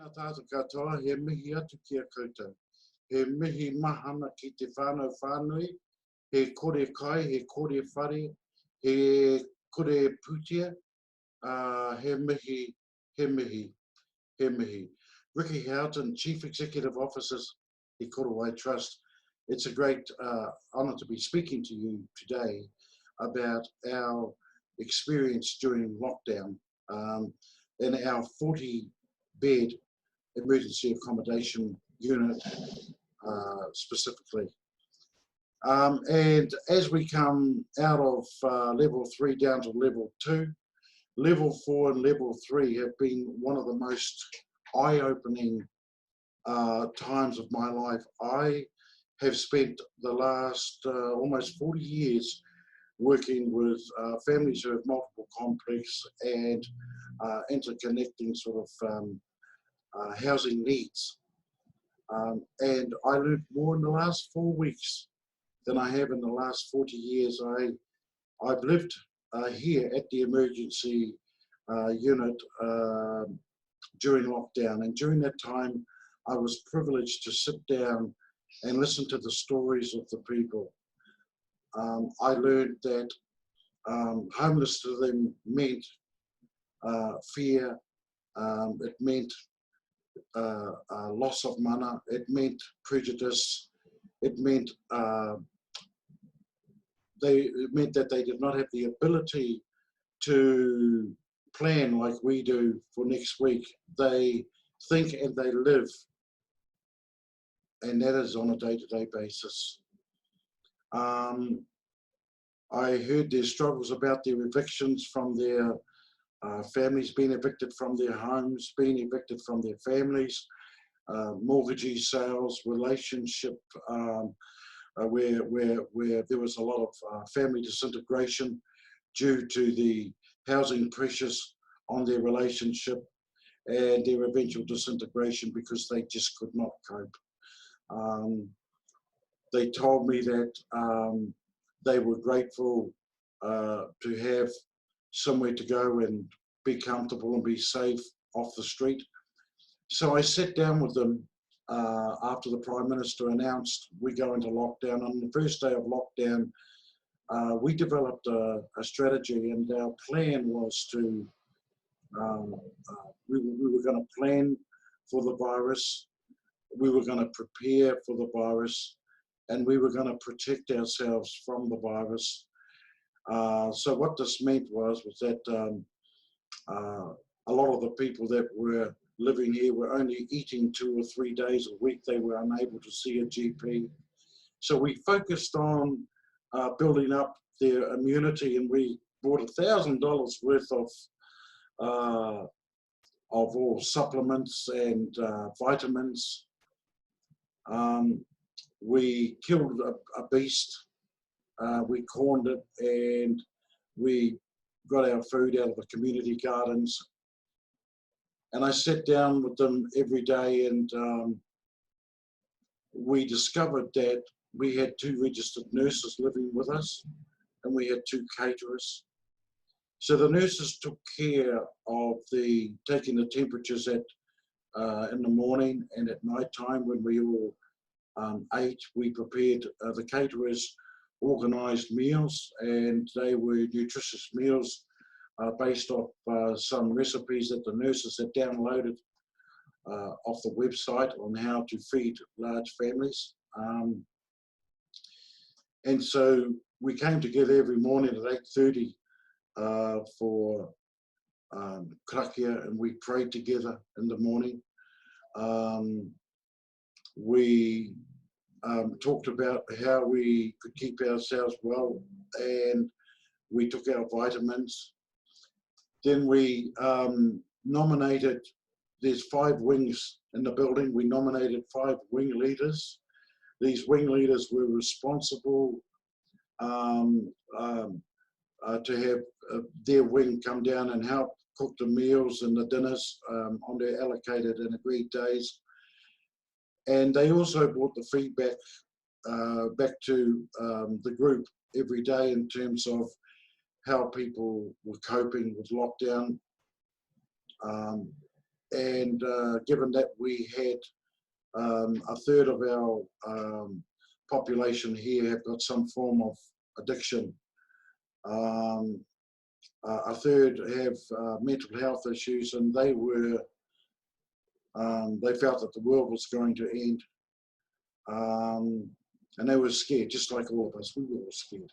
Tēnā tātou katoa, he mihi atu ki a koutou. He mihi mahana ki te whānau whānui, he kore kai, he kore whare, he kore putia, he mihi, he mihi, he mihi. Ricky Houghton, Chief Executive Officer, the Korowai Trust. It's a great honour to be speaking to you today about our experience during lockdown in our 40-bed emergency accommodation unit specifically. And as we come out of level 3 down to level 2, level 4 and level 3 have been one of the most eye-opening times of my life. I have spent the last almost 40 years working with families who have multiple complex and interconnecting sort of housing needs. And I learned more in the last 4 weeks than I have in the last 40 years. I've lived here at the emergency unit during lockdown, and during that time I was privileged to sit down and listen to the stories of the people. I learned that homeless to them meant fear, it meant loss of mana, it meant prejudice, it meant that they did not have the ability to plan like we do for next week. They think and they live, and that is on a day-to-day basis. I heard their struggles about their evictions from their families, being evicted from their homes, being evicted from their families, mortgagee sales, relationship, where there was a lot of family disintegration due to the housing pressures on their relationship and their eventual disintegration because they just could not cope. They told me that they were grateful to have somewhere to go and be comfortable and be safe off the street. So I sat down with them after the Prime Minister announced we go into lockdown. On the first day of lockdown, we developed a strategy, and our plan was to, we were going to plan for the virus, we were going to prepare for the virus, and we were going to protect ourselves from the virus. So what this meant was that a lot of the people that were living here were only eating 2 or 3 days a week. They were unable to see a GP. So we focused on building up their immunity, and we bought $1,000 worth of all supplements and vitamins. We killed a beast, we corned it, and we got our food out of the community gardens. And I sat down with them every day, and we discovered that we had 2 registered nurses living with us, and we had 2 caterers. So the nurses took care of taking the temperatures in the morning and at night time when we all ate. We prepared, the caterers organised meals, and they were nutritious meals based off some recipes that the nurses had downloaded off the website on how to feed large families. And so we came together every morning at 8:30 for karakia, and we prayed together in the morning. We talked about how we could keep ourselves well, and we took our vitamins. Then we nominated, there's 5 wings in the building, we nominated 5 wing leaders. These wing leaders were responsible to have their wing come down and help cook the meals and the dinners on their allocated and agreed days. And they also brought the feedback back to the group every day in terms of how people were coping with lockdown. and given that we had a third of our population here have got some form of addiction, a third have mental health issues, and they felt that the world was going to end, and they were scared, just like all of us. We were all scared.